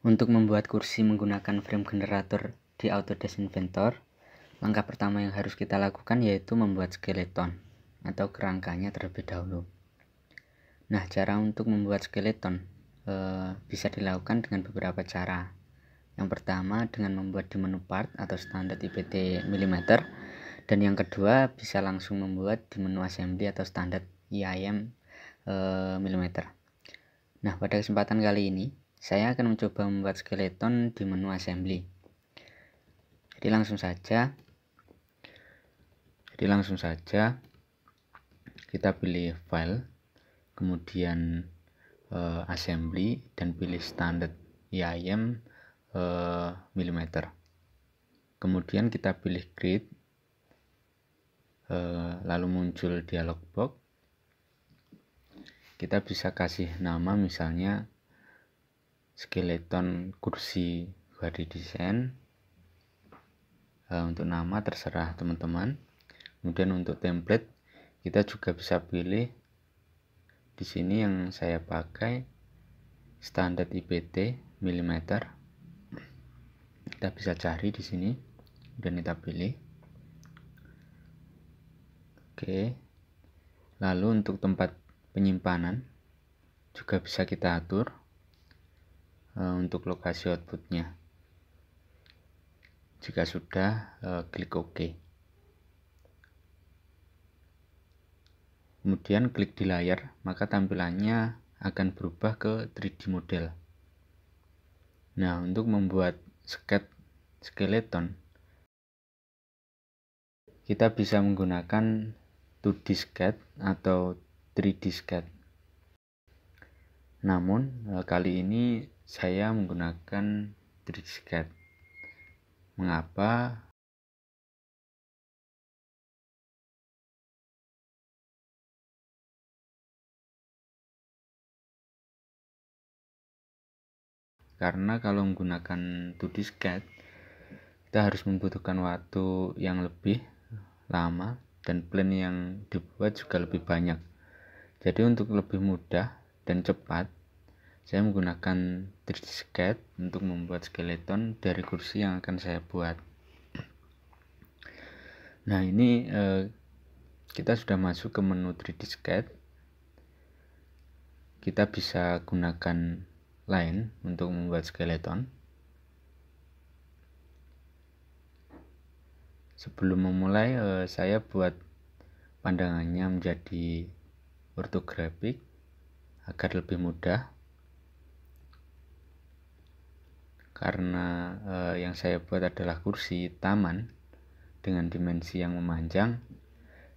Untuk membuat kursi menggunakan frame generator di Autodesk Inventor, langkah pertama yang harus kita lakukan yaitu membuat skeleton atau kerangkanya terlebih dahulu. Nah, cara untuk membuat skeleton bisa dilakukan dengan beberapa cara. Yang pertama dengan membuat di menu part atau standar IPT mm, dan yang kedua bisa langsung membuat di menu assembly atau standar IIM mm. Nah, pada kesempatan kali ini saya akan mencoba membuat skeleton di menu assembly. Jadi langsung saja kita pilih file, kemudian assembly dan pilih standar IIM mm. Kemudian kita pilih create, lalu muncul dialog box. Kita bisa kasih nama misalnya skeleton kursi body design. Untuk nama terserah teman-teman. Kemudian untuk template kita juga bisa pilih di sini yang saya pakai standar IPT mm. Kita bisa cari di sini dan kita pilih. Oke. Lalu untuk tempat penyimpanan juga bisa kita atur untuk lokasi outputnya. Jika sudah, klik OK. Kemudian klik di layar, maka tampilannya akan berubah ke 3D model. Nah, untuk membuat skeleton, kita bisa menggunakan 2D sketch atau 3D sketch. Namun, kali ini saya menggunakan 3D sketch. Mengapa? Karena kalau menggunakan 2D sketch, kita harus membutuhkan waktu yang lebih lama dan plan yang dibuat juga lebih banyak. Jadi untuk lebih mudah dan cepat, saya menggunakan 3D sketch untuk membuat skeleton dari kursi yang akan saya buat. Nah, ini kita sudah masuk ke menu 3D sketch. Kita bisa gunakan line untuk membuat skeleton. Sebelum memulai, saya buat pandangannya menjadi ortografik agar lebih mudah. Karena yang saya buat adalah kursi taman dengan dimensi yang memanjang,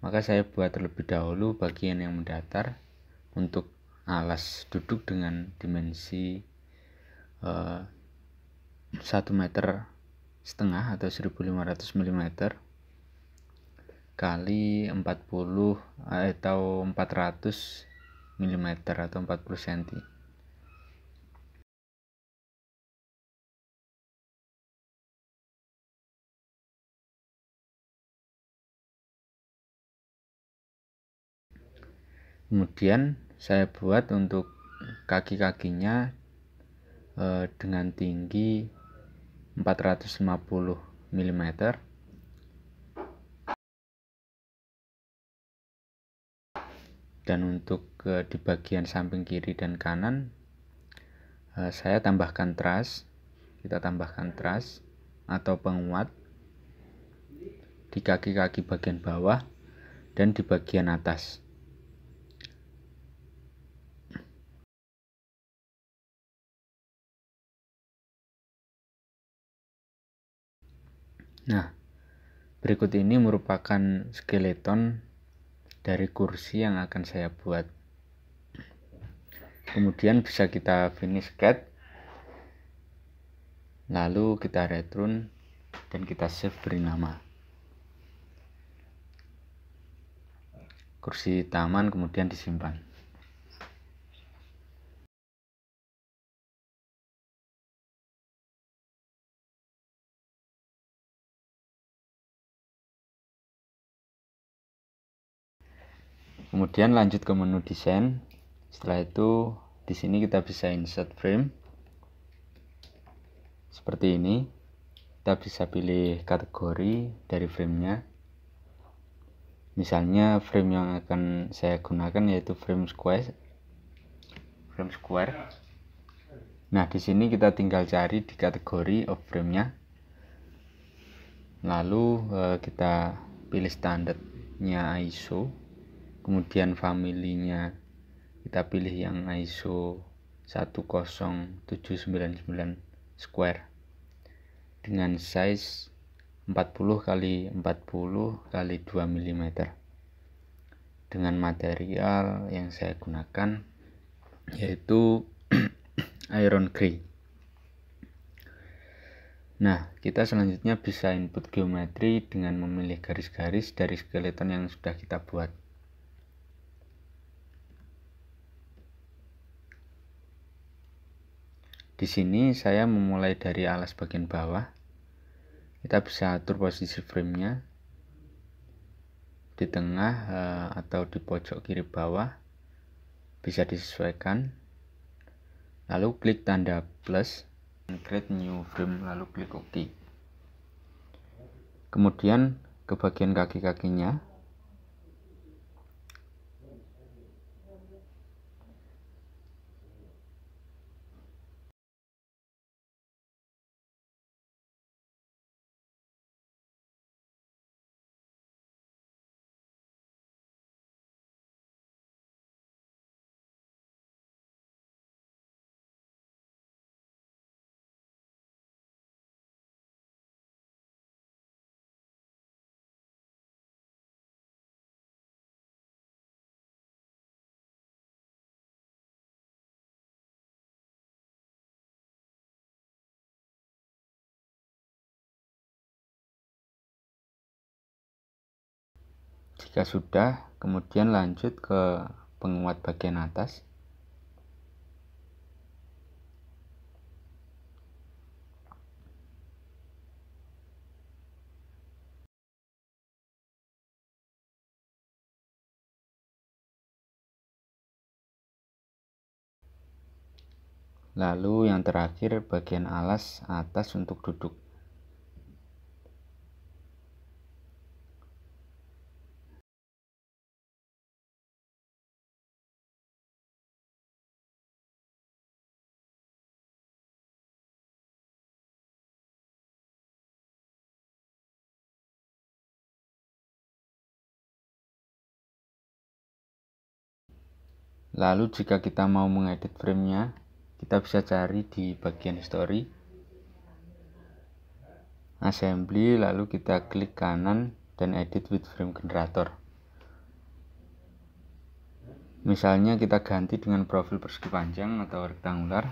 maka saya buat terlebih dahulu bagian yang mendatar untuk alas duduk dengan dimensi 1,5 meter atau 1500 mm kali 40 atau 400 mm atau 40 cm. Kemudian saya buat untuk kaki-kakinya dengan tinggi 450 mm. Dan untuk di bagian samping kiri dan kanan saya tambahkan truss. Kita tambahkan truss atau penguat di kaki-kaki bagian bawah dan di bagian atas. Nah, berikut ini merupakan skeleton dari kursi yang akan saya buat. Kemudian bisa kita finish sketch, lalu kita return dan kita save, beri nama kursi taman, kemudian disimpan. Kemudian lanjut ke menu desain. Setelah itu di sini kita bisa insert frame. seperti ini. Kita bisa pilih kategori dari framenya. Misalnya frame yang akan saya gunakan yaitu frame square. Nah, di sini kita tinggal cari di kategori of frame-nya. Lalu kita pilih standarnya ISO. Kemudian family-nya kita pilih yang ISO 10799 square dengan size 40 x 40 x 2 mm dengan material yang saya gunakan yaitu iron grey. Nah, kita selanjutnya bisa input geometri dengan memilih garis-garis dari skeleton yang sudah kita buat. Di sini saya memulai dari alas bagian bawah. Kita bisa atur posisi framenya di tengah atau di pojok kiri bawah, bisa disesuaikan. Lalu klik tanda plus, create new frame, lalu klik OK. Kemudian ke bagian kaki-kakinya, jika sudah, kemudian lanjut ke penguat bagian atas. Lalu yang terakhir bagian alas atas untuk duduk. Lalu jika kita mau mengedit framenya, kita bisa cari di bagian history, assembly, lalu kita klik kanan dan edit with frame generator. Misalnya kita ganti dengan profil persegi panjang atau rektangular.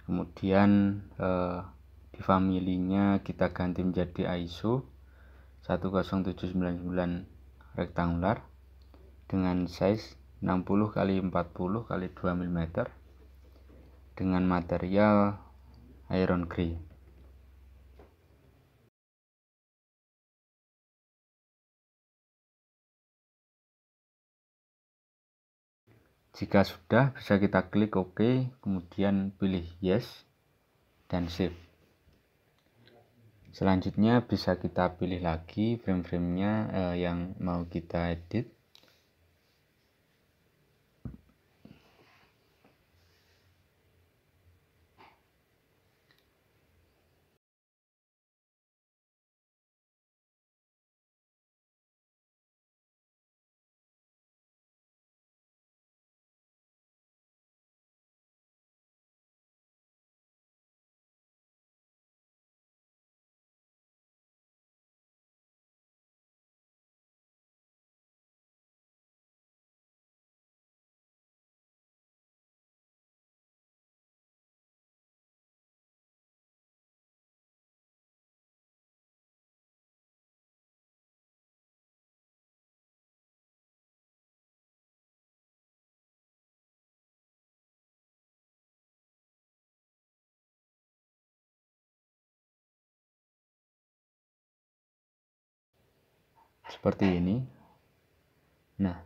Kemudian di family-nya kita ganti menjadi ISO 10799 rektangular dengan size 60 x 40 x 2 mm dengan material iron grey. Jika sudah, bisa kita klik OK, kemudian pilih yes dan save. Selanjutnya bisa kita pilih lagi frame-framenya yang mau kita edit. Seperti ini. Nah,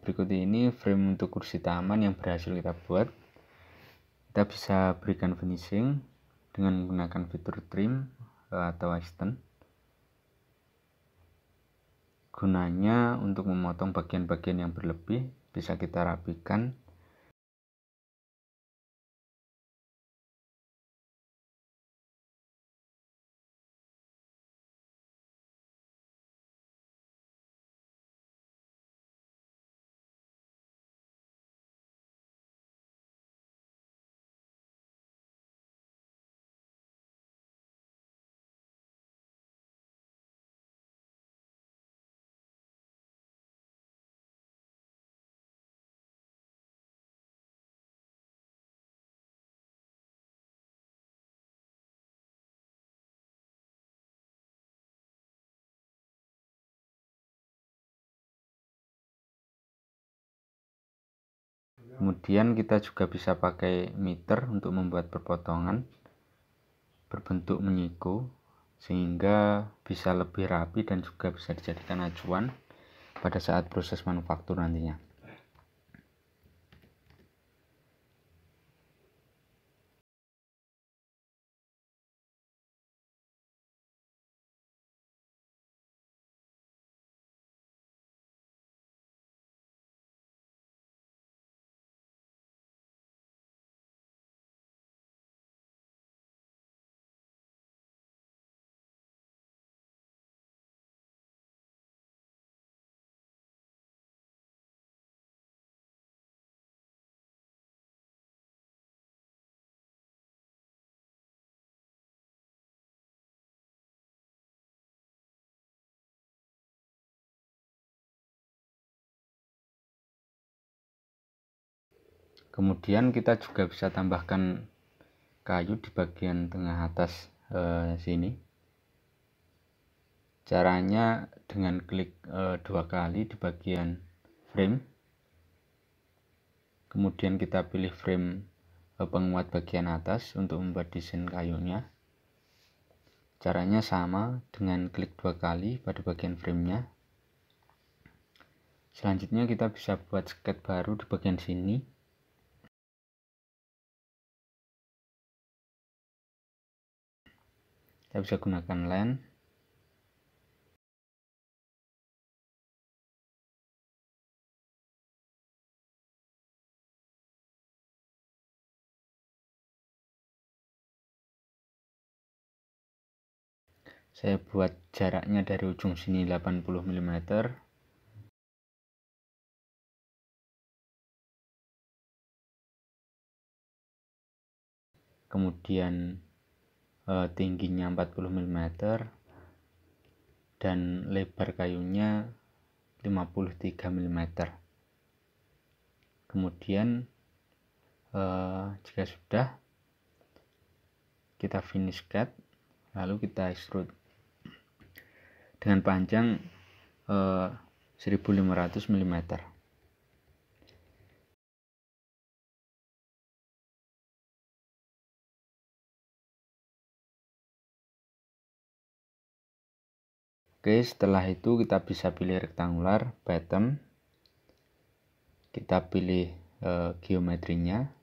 berikut ini frame untuk kursi taman yang berhasil kita buat. Kita bisa berikan finishing dengan menggunakan fitur trim atau extend. Gunanya untuk memotong bagian-bagian yang berlebih, bisa kita rapikan. Kemudian kita juga bisa pakai meter untuk membuat perpotongan berbentuk menyiku, sehingga bisa lebih rapi dan juga bisa dijadikan acuan pada saat proses manufaktur nantinya. Kemudian kita juga bisa tambahkan kayu di bagian tengah atas sini. Caranya dengan klik 2 kali di bagian frame, kemudian kita pilih frame penguat bagian atas untuk membuat desain kayunya. Caranya sama dengan klik 2 kali pada bagian framenya. Selanjutnya kita bisa buat sket baru di bagian sini. Kita bisa gunakan line. Saya buat jaraknya dari ujung sini 80 mm. Kemudian tingginya 40 mm dan lebar kayunya 53 mm. Kemudian jika sudah, kita finish cut, lalu kita extrude dengan panjang 1500 mm. Oke, setelah itu kita bisa pilih rectangular pattern, kita pilih geometrinya,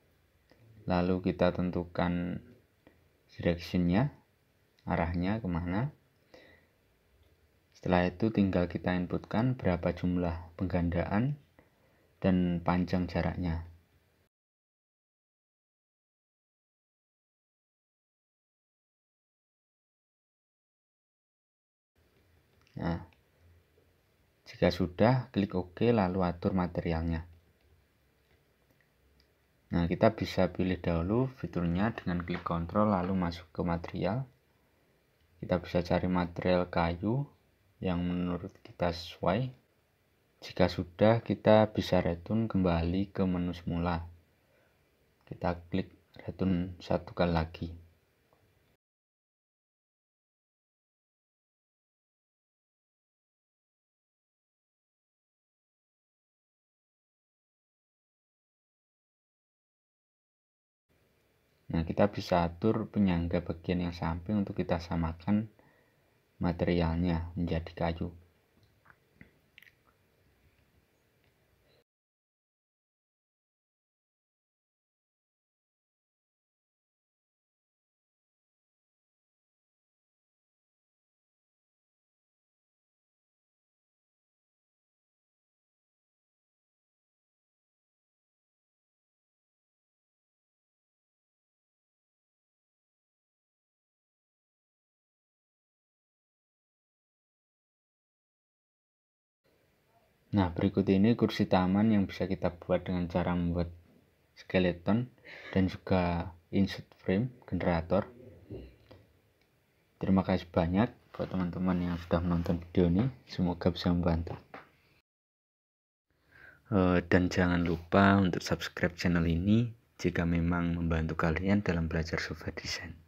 lalu kita tentukan directionnya, arahnya kemana. Setelah itu tinggal kita inputkan berapa jumlah penggandaan dan panjang jaraknya. Nah, jika sudah, klik OK lalu atur materialnya. Nah, kita bisa pilih dahulu fiturnya dengan klik Ctrl lalu masuk ke material. Kita bisa cari material kayu yang menurut kita sesuai. Jika sudah, kita bisa return kembali ke menu semula. Kita klik return 1 kali lagi. Nah, kita bisa atur penyangga bagian yang samping untuk kita samakan materialnya menjadi kayu. Nah, berikut ini kursi taman yang bisa kita buat dengan cara membuat skeleton dan juga insert frame generator. Terima kasih banyak buat teman-teman yang sudah menonton video ini, semoga bisa membantu. Dan jangan lupa untuk subscribe channel ini jika memang membantu kalian dalam belajar software design.